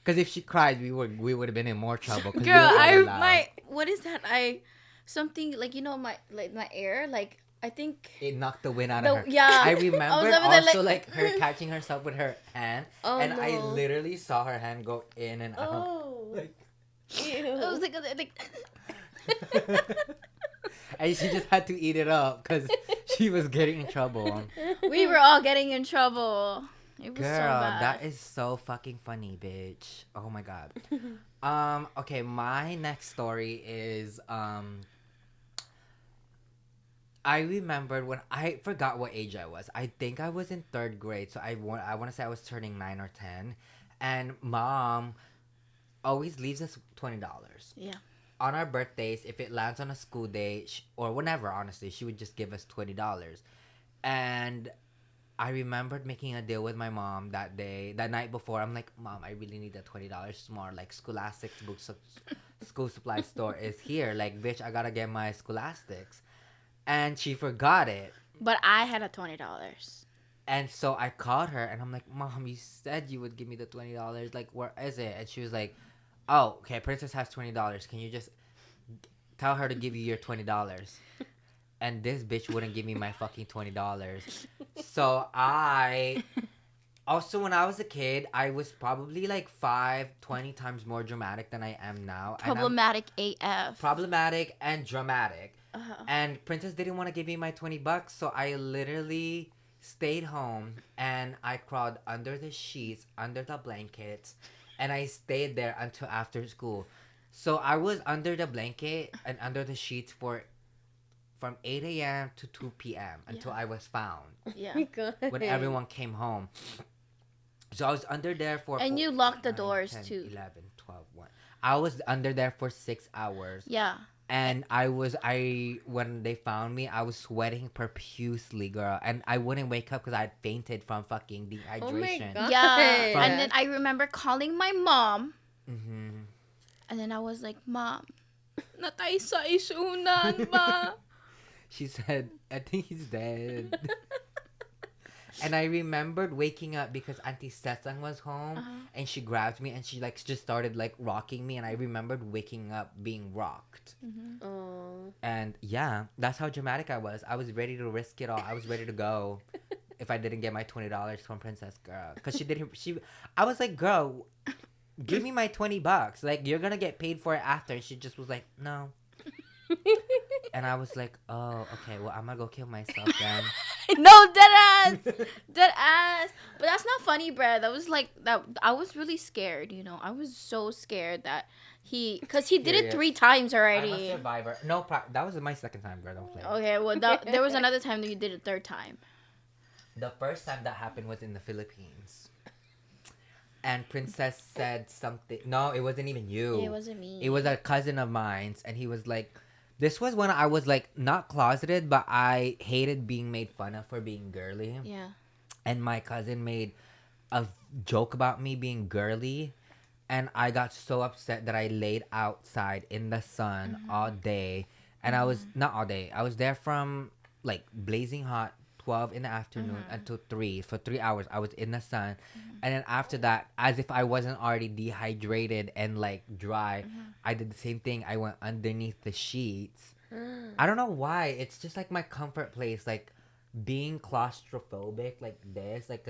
Cause if she cried, we would have been in more trouble. Girl, we were all loud. what is that? Something like my air, like I think It knocked the wind out of her. yeah. I I was remember over there, also like- like her catching herself with her hand, Oh, and I no. literally saw her hand go in and out. Oh. Like, Ew. I was like and she just had to eat it up because she was getting in trouble. we were all getting in trouble. It was Girl, so bad. that is so fucking funny, bitch. Oh my god. Okay, my next story is I remembered when I forgot what age I was. I think I was in 3rd grade, so I want to say I was turning 9 or 10, and mom always leaves us $20. Yeah. On our birthdays, if it lands on a school day or whenever, honestly, she would just give us $20. And I remembered making a deal with my mom that night before. I'm like, Mom, I really need that $20 more. Like, Scholastic's school supply store is here. Like, bitch, I gotta get my Scholastics. And she forgot it. But I had a $20. And so I called her and I'm like, Mom, you said you would give me the $20. Like, where is it? And she was like, oh, okay, Princess has $20. Can you just tell her to give you your $20? And this bitch wouldn't give me my fucking $20. So also when I was a kid, I was probably like 20 times more dramatic than I am now. Problematic AF. Problematic and dramatic. And Princess didn't want to give me my $20, so I literally stayed home and I crawled under the sheets, under the blankets, and I stayed there until after school. So I was under the blanket and under the sheets from 8 a.m. to 2 p.m. until I was found Yeah. Oh my God. when everyone came home. So I was under there for... And you locked the doors 10, too. 11, 12, 1. I was under there for 6 hours. Yeah. And when they found me, I was sweating profusely, girl. And I wouldn't wake up because I had fainted from fucking dehydration. Oh my God. Yeah. From- And then I remember calling my mom. Mm-hmm. And then I was like, Mom, natay sa isunan ba? She said, I think he's dead. And I remembered waking up because Auntie Setsang was home, and she grabbed me and she like just started like rocking me, and I remembered waking up being rocked. Oh. And yeah, that's how dramatic I was. I was ready to risk it all. I was ready to go if I didn't get my $20 from Princess, girl. Cause I was like, girl, give me my $20. Like, you're gonna get paid for it after. And she just was like, no. And I was like, oh, okay, well, I'm gonna go kill myself then. No, dead ass. Dead ass. But that's not funny, bruh. That was like, that. I was really scared, you know. I was so scared that because he did it Period. 3 times I'm a already. survivor. No, that was my second time, girl. Don't play. Okay, well, there was another time that you did it 3rd time. The first time that happened was in the Philippines. And Princess said something. No, it wasn't even you. It wasn't me. It was a cousin of mine's, and he was like, this was when I was like not closeted, but I hated being made fun of for being girly. Yeah. And my cousin made a joke about me being girly, and I got so upset that I laid outside in the sun all day. And I was not all day. I was there from like blazing hot 12 in the afternoon until 3 for 3 hours. I was in the sun, and then after that, as if I wasn't already dehydrated and like dry, I did the same thing. I went underneath the sheets. I don't know why. It's just like my comfort place, like being claustrophobic like this, like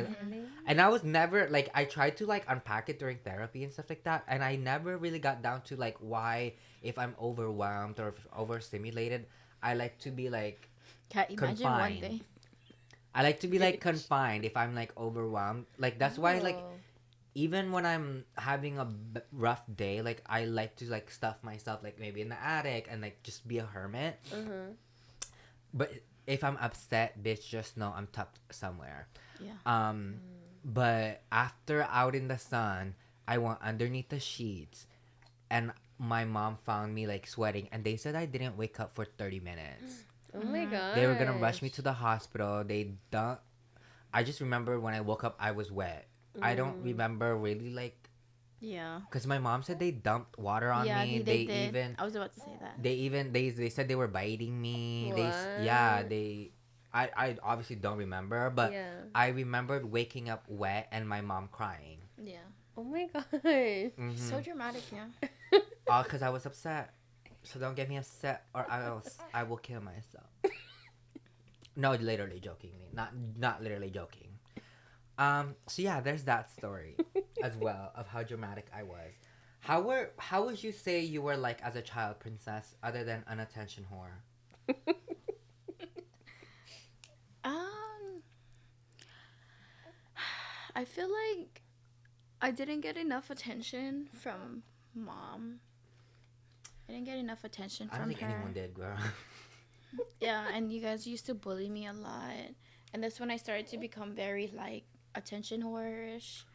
and I was never like, I tried to like unpack it during therapy and stuff like that, and I never really got down to like why, if I'm overwhelmed or if overstimulated, I like to be like Can't imagine confined. one day. I like to be like confined if I'm like overwhelmed. Like that's why like even when I'm having a rough day, like I like to like stuff myself like maybe in the attic and like just be a hermit. But if I'm upset, bitch, just know I'm tucked somewhere. Yeah. But after out in the sun, I went underneath the sheets, and my mom found me like sweating, and they said I didn't wake up for 30 minutes. Oh my God. They were gonna rush me to the hospital. I just remember when I woke up, I was wet. I don't remember really like, Yeah. cause my mom said they dumped water on Yeah, me. they did. Even I was about to say that. they said they were biting me. What? I obviously don't remember, but Yeah. I remembered waking up wet and my mom crying. Yeah. Oh my God. So dramatic, yeah. All because I was upset. So don't get me upset, or I will kill myself. No, literally jokingly, not literally joking. So yeah, there's that story as well of how dramatic I was. How would you say you were like as a child, Princess, other than an attention whore? I feel like I didn't get enough attention from Mom. I didn't get enough attention I from don't think her. anyone did, girl. Yeah, and you guys used to bully me a lot. And that's when I started to become very, like, attention whore-ish.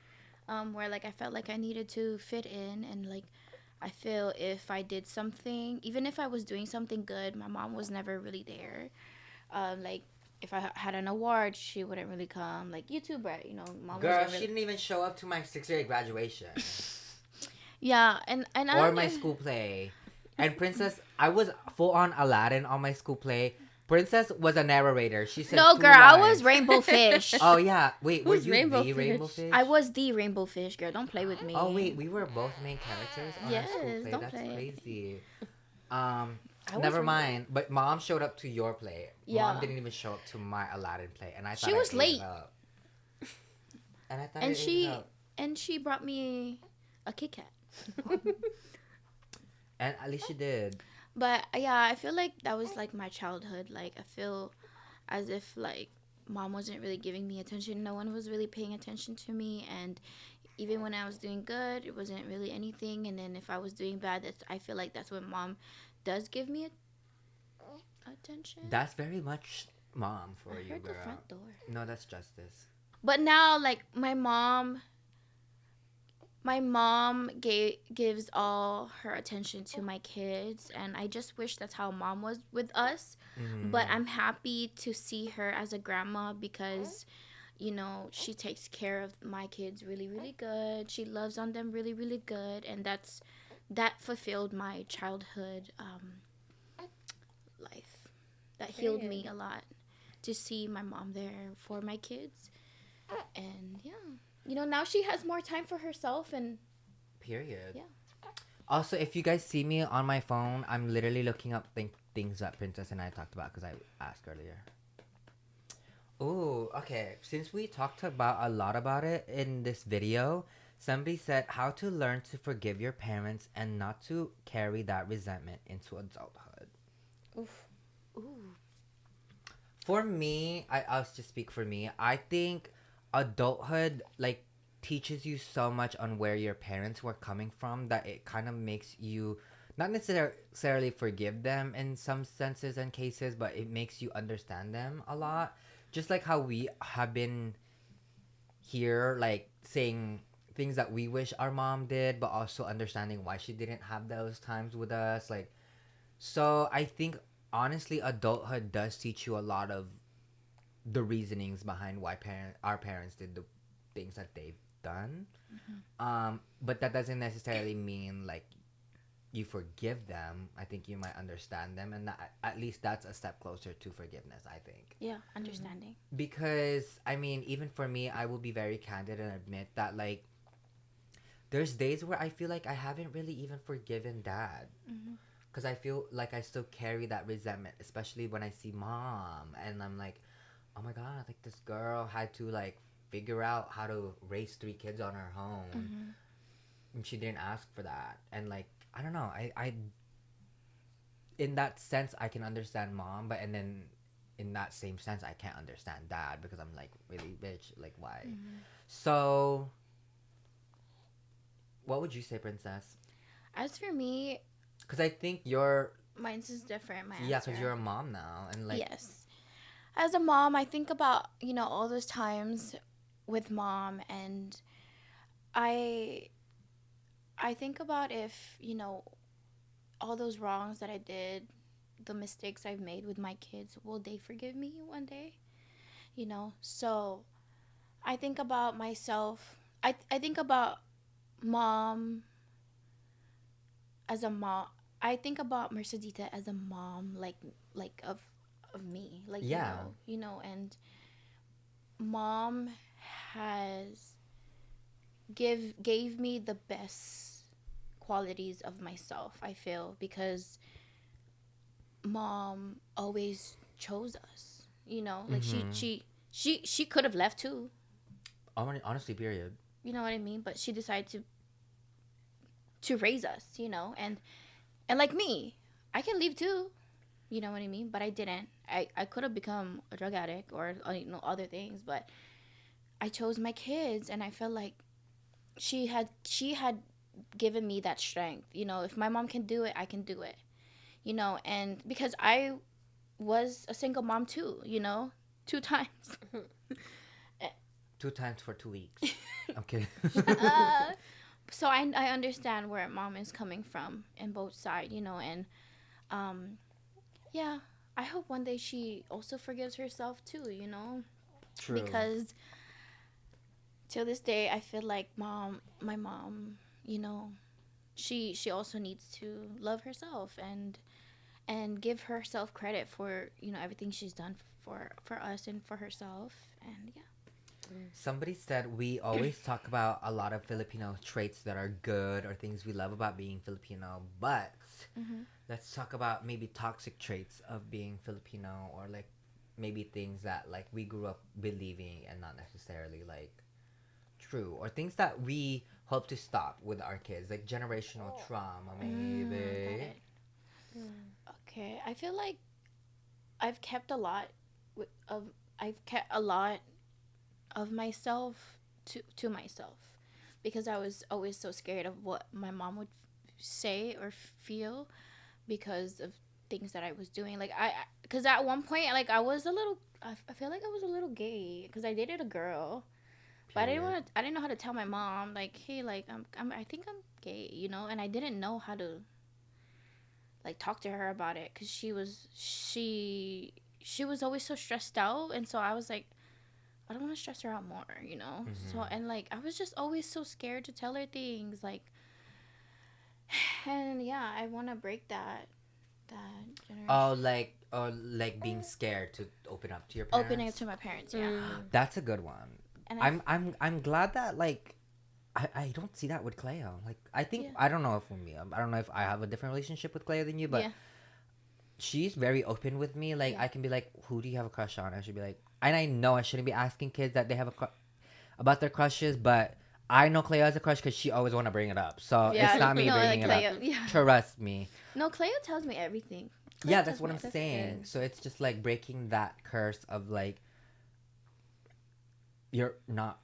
Where, like, I felt like I needed to fit in. And, like, I feel if I did something, even if I was doing something good, my mom was never really there. Like, if I had an award, she wouldn't really come. Like, you too, Brett, you know, mom Girl, wasn't she really... didn't even show up to my 6th grade graduation. Yeah, and I Or don't my know- school play. And Princess, I was full on Aladdin on my school play. Princess was a narrator. She said No, 2 girl, I lines. was Rainbow Fish. Oh yeah, wait, were Who's you Rainbow the Fish? Rainbow Fish? I was the Rainbow Fish, girl. Don't play with me. Oh wait, we were both main characters on our school Yes, play. don't That's play. crazy. I was Never Rainbow- mind. But Mom showed up to your play. Yeah. Mom didn't even show up to my Aladdin play, and I thought She I was ate it late. up. And I thought And I ate she it up. and she brought me a Kit Kat. And at least she did. But yeah, I feel like that was like my childhood. Like I feel as if like mom wasn't really giving me attention. No one was really paying attention to me, and even when I was doing good, it wasn't really anything. And then if I was doing bad, I feel like that's when mom does give me attention. That's very much mom for I you, heard the girl. front door. No, that's Justice. But now, like my mom gives all her attention to my kids, and I just wish that's how mom was with us. But I'm happy to see her as a grandma because, you know, she takes care of my kids really, really good. She loves on them really, really good, and that fulfilled my childhood life. That healed me a lot to see my mom there for my kids. And yeah, you know, now she has more time for herself. And period. Yeah. Also, if you guys see me on my phone, I'm literally looking up things that Princess and I talked about because I asked earlier. Oh, okay. Since we talked about a lot about it in this video, somebody said how to learn to forgive your parents and not to carry that resentment into adulthood. Oof. ooh, For me, I'll just speak for me. I think adulthood like teaches you so much on where your parents were coming from that it kind of makes you not necessarily forgive them in some senses and cases, but it makes you understand them a lot. Just like how we have been here, like saying things that we wish our mom did, but also understanding why she didn't have those times with us. Like, so I think honestly, adulthood does teach you a lot of the reasonings behind why our parents did the things that they've done. But that doesn't necessarily mean like you forgive them. I think you might understand them, and at least that's a step closer to forgiveness, I think. yeah, understanding. Because I mean, even for me, I will be very candid and admit that like there's days where I feel like I haven't really even forgiven dad. Because I feel like I still carry that resentment, especially when I see mom and I'm like, oh my god, like this girl had to like figure out how to raise 3 kids on her own, and she didn't ask for that. And like, I don't know, I in that sense I can understand mom, but and then in that same sense I can't understand dad because I'm like, really, bitch, like why? So what would you say, Princess? As for me, Because I think you're mine's is different. My yeah, answer. because you're a mom now, and like Yes. As a mom, I think about, you know, all those times with mom, and I think about if, you know, all those wrongs that I did, the mistakes I've made with my kids, will they forgive me one day? You know? So I think about myself. I think about mom as a mom. I think about Mercedita as a mom, like of me, like Yeah. you know, and mom has gave me the best qualities of myself, I feel, because mom always chose us, you know, like she could have left too, honestly, period. you know what I mean, but she decided to raise us, you know, and like me, I can leave too, you know what I mean, but I didn't. I could have become a drug addict or you know, other things, but I chose my kids, and I felt like she had given me that strength, you know, if my mom can do it, I can do it, you know, and because I was a single mom too, you know, 2 times. 2 times for 2 weeks. Okay. So I understand where mom is coming from in both sides, you know, and yeah, I hope one day she also forgives herself too, you know. True. Because till this day I feel like my mom, you know, she also needs to love herself and give herself credit for, you know, everything she's done for us and for herself. And yeah. Somebody said we always talk about a lot of Filipino traits that are good or things we love about being Filipino, but let's talk about maybe toxic traits of being Filipino, or like maybe things that like we grew up believing and not necessarily like true, or things that we hope to stop with our kids, like generational trauma, maybe. Okay, I feel like I've kept a lot wi- of I've kept a lot of myself to myself because I was always so scared of what my mom would say or feel because of things that I was doing. Like because at one point, like I was a little. I feel like I was a little gay because I dated a girl, but I didn't Period. want to. I didn't know how to tell my mom, like, hey, like I think I'm gay, and I didn't know how to like talk to her about it because she was always so stressed out, and so I was like, I don't want to stress her out more. So Mhm. and like I was just always so scared to tell her things, like, and yeah, I want to break that generation. Like being scared to open up to your Opening it parents. to my parents, yeah. That's a good one. And I'm glad that like I don't see that with Cleo. Like I think Yeah. I don't know if with me. I don't know if I have a different relationship with Cleo than you, but Yeah. she's very open with me. Like Yeah. I can be like, "Who do you have a crush on?" I should be like, and I know I shouldn't be asking kids that they have about their crushes, but I know Cleo has a crush because she always want to bring it up. So Yeah, it's not me no, bringing like it up. Cleo, yeah. Trust me. No, Cleo tells me everything. Cleo Yeah, tells that's what me I'm everything. saying. good. So it's just like breaking that curse of like you're not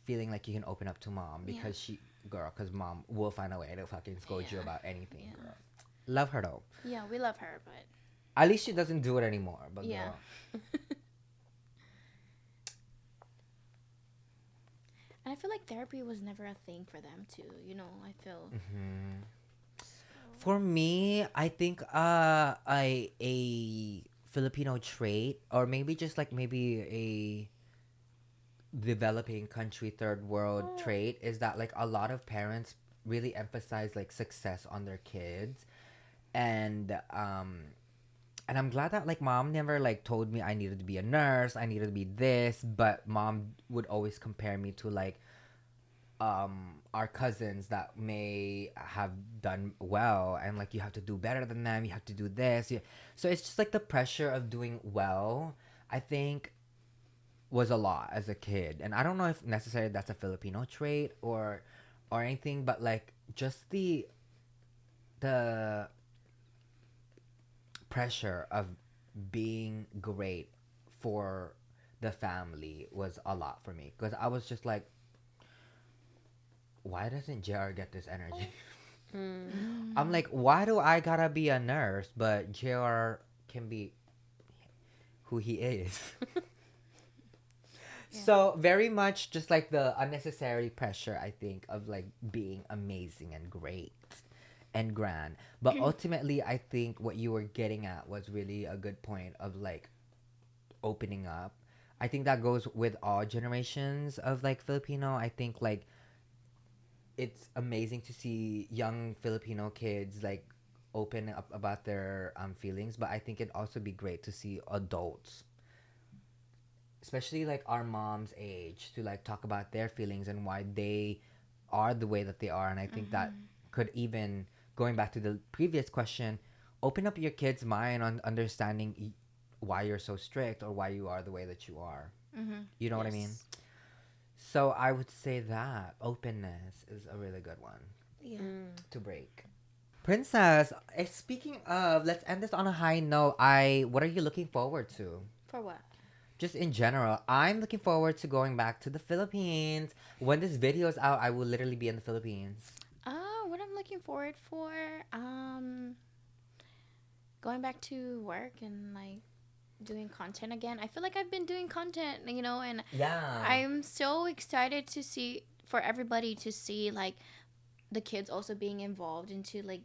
feeling like you can open up to mom because because mom will find a way to fucking scold you Yeah. about anything, Yeah. girl. Love her though. Yeah, we love her, but At least she doesn't do it anymore. But yeah. girl, And I feel like therapy was never a thing for them too. I feel. for me, I think a Filipino trait, or maybe just like maybe a developing country third world trait, is that like a lot of parents really emphasize like success on their kids, and I'm glad that like mom never like told me I needed to be a nurse, I needed to be this, but mom would always compare me to like our cousins that may have done well, and like you have to do better than them, you have to do this. So it's just like the pressure of doing well, I think, was a lot as a kid. And I don't know if necessarily that's a Filipino trait or anything, but like just the pressure of being great for the family was a lot for me because I was just like, why doesn't JR get this energy? I'm like, why do I gotta be a nurse but JR can be who he is? So very much just like the unnecessary pressure, I think, of like being amazing and great and grand. But ultimately, I think what you were getting at was really a good point of like opening up. I think that goes with all generations of like Filipino. I think like it's amazing to see young Filipino kids like open up about their feelings, but I think it'd also be great to see adults, especially like our mom's age, to like talk about their feelings and why they are the way that they are. And I think that could even, going back to the previous question, open up your kid's mind on understanding why you're so strict or why you are the way that you are. You know what I mean? So I would say that openness is a really good one Yeah. to break. Princess, speaking of, let's end this on a high note. What are you looking forward to? For what? Just in general, I'm looking forward to going back to the Philippines. When this video is out, I will literally be in the Philippines. What I'm looking forward for, going back to work and like doing content again. I feel like I've been doing content, and Yeah. I'm so excited for everybody to see like the kids also being involved into like,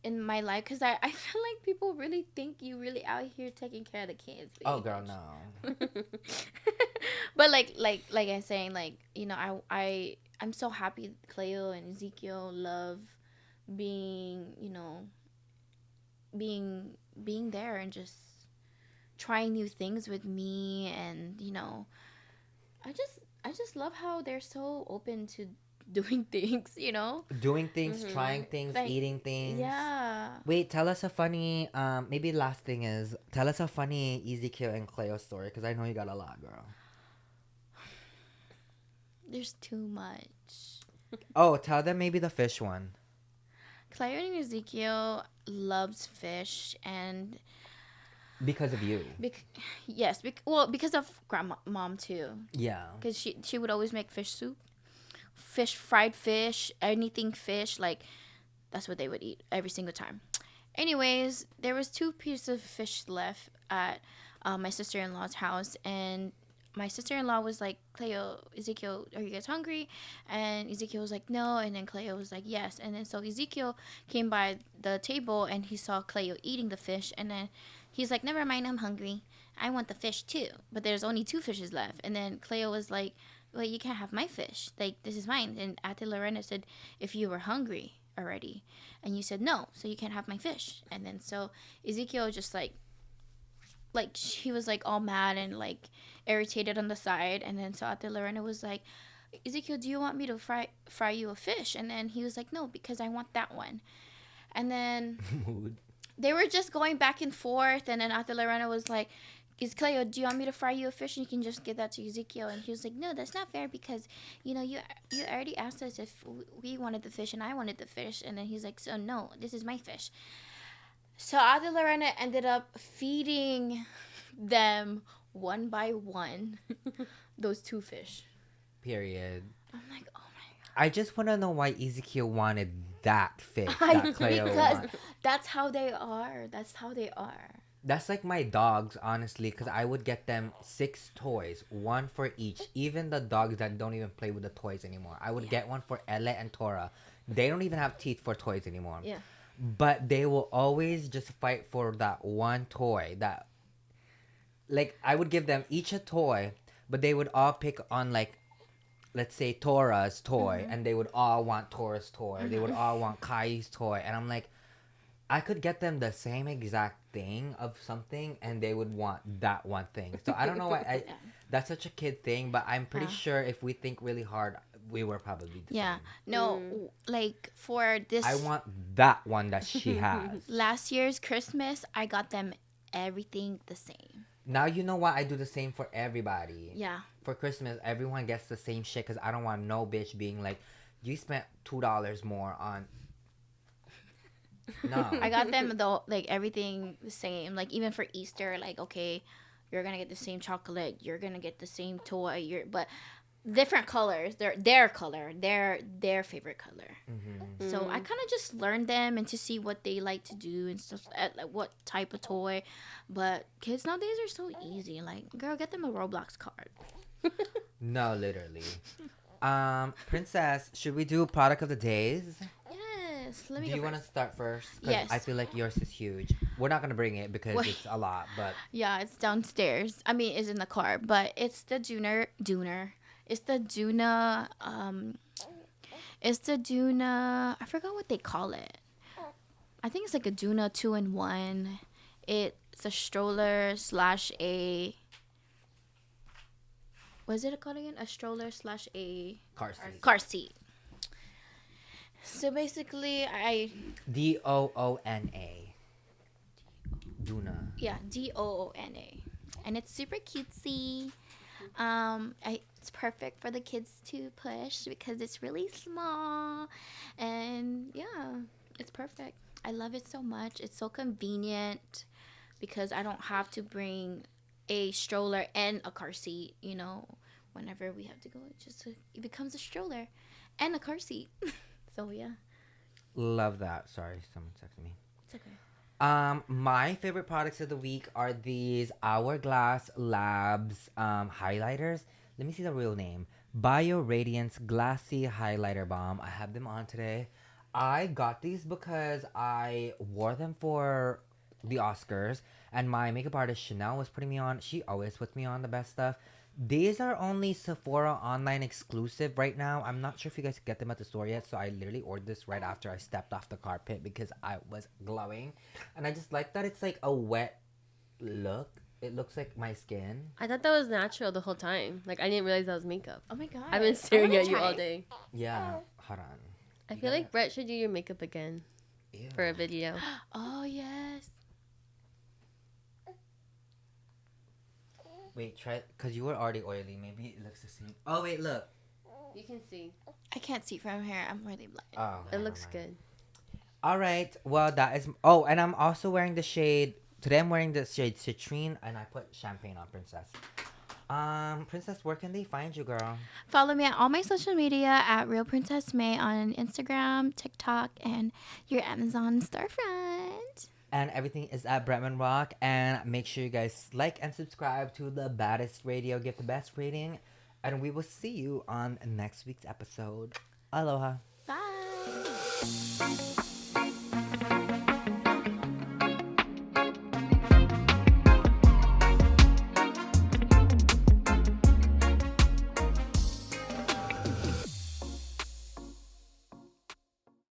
in my life, because I feel like people really think you really out here taking care of the kids. Oh, girl, no. But like I saying, like, I'm so happy Cleo and Ezekiel love being, being there and just trying new things with me, and I just love how they're so open to doing things, Doing things, trying things, Like, eating things. yeah. Wait, tell us a funny, maybe the last thing is, tell us a funny Ezekiel and Cleo story, because I know you got a lot, girl. There's too much. Oh, tell them maybe the fish one. Cleo and Ezekiel loves fish, and Because of you. yes, because of grandma mom too. Yeah. Because she would always make fish soup, fried fish, anything fish. Like that's what they would eat every single time. Anyways, there was 2 pieces of fish left at my sister-in-law's house, and my sister-in-law was like, Cleo, Ezekiel, are you guys hungry? And Ezekiel was like, no. And then Cleo was like, yes. And then so Ezekiel came by the table and he saw Cleo eating the fish. And then he's like, never mind, I'm hungry. I want the fish too. But there's only 2 fishes left. And then Cleo was like, well, you can't have my fish. Like, this is mine. And Ate Lorena said, if you were hungry already. And you said no, so you can't have my fish. And then so Ezekiel just like he was like all mad and like irritated on the side. And then so Ate Lorena was like, Ezekiel, do you want me to fry you a fish? And then he was like, no, because I want that one. And then they were just going back and forth. And then Ate Lorena was like, Cleo, do you want me to fry you a fish and you can just give that to Ezekiel? And he was like, no, that's not fair because, you already asked us if we wanted the fish and I wanted the fish. And then he's like, so no, this is my fish. So Ate Lorena ended up feeding them one by one those 2 fish. Period. I'm like, oh my God. I just want to know why Ezekiel wanted that fish that Cleo because wanted. that's how they are. That's like my dogs, honestly, because I would get them 6 toys, 1 for each. Even the dogs that don't even play with the toys anymore. I would get one for Elle and Tora. They don't even have teeth for toys anymore. Yeah. But they will always just fight for that one toy. That, like, I would give them each a toy, but they would all pick on, like, let's say Tora's toy, and they would all want Tora's toy. They would all want Kai's toy. And I'm like, I could get them the same exact thing of something, and they would want that one thing. So I don't know why. That's such a kid thing, but I'm pretty sure if we think really hard, we were probably the same. No, like for this, I want that one that she has. last year's Christmas, I got them everything the same. Now you know why I do the same for everybody. Yeah. For Christmas, everyone gets the same shit because I don't want no bitch being like, you spent $2 more on. No. I got them like everything the same. Like even for Easter, like okay, you're gonna get the same chocolate, you're gonna get the same toy, but different colors. Their color, their favorite color. Mm-hmm. So I kind of just learned them and to see what they like to do and stuff, like what type of toy. But kids nowadays are so easy. Like, girl, get them a Roblox card. No, literally. Princess, should we do product of the days? Yes. Let me. Do you want to start first? 'Cause Yes. I feel like yours is huge. We're not gonna bring it because Wait. it's a lot, but Yeah, it's downstairs. I mean, it's in the car, but it's the Doona. It's the Doona. It's the Doona. I forgot what they call it. I think it's like a Doona 2-in-1. It's a stroller / a. What is it called again? A stroller / a car seat. car seat. So basically, Doona. Doona. Yeah, Doona, and it's super cutesy. It's perfect for the kids to push because it's really small, and yeah, it's perfect. I love it so much. It's so convenient because I don't have to bring a stroller and a car seat. Whenever we have to go, it becomes a stroller and a car seat. So yeah, Love that. Sorry, someone texted me. it's okay. My favorite products of the week are these Hourglass Labs highlighters. Let me see the real name. Bio Radiance Glassy Highlighter Balm. I have them on today. I got these because I wore them for the Oscars, and my makeup artist Chanel was putting me on. She always puts me on the best stuff. These are only Sephora online exclusive right now. I'm not sure if you guys get them at the store yet, so I literally ordered this right after I stepped off the carpet because I was glowing. And I just like that it's like a wet look. It looks like my skin. I thought that was natural the whole time. Like, I didn't realize that was makeup. Oh my god, I've been staring at you all day. Yeah, hold on. I feel like Brett should do your makeup again Ew. for a video. Oh yes. Wait, try because you were already oily. Maybe it looks the same. Oh wait, look. You can see. I can't see from here. I'm really blind. Oh, It looks good. All right. Well, that is. Oh, and I'm also wearing the shade. Today I'm wearing the shade citrine, and I put champagne on, Princess. Princess, where can they find you, girl? Follow me at all my social media at Real Princess May on Instagram, TikTok, and your Amazon storefront. And everything is at Bretman Rock. And make sure you guys like and subscribe to the Baddest Radio. Give the best rating. And we will see you on next week's episode. Aloha.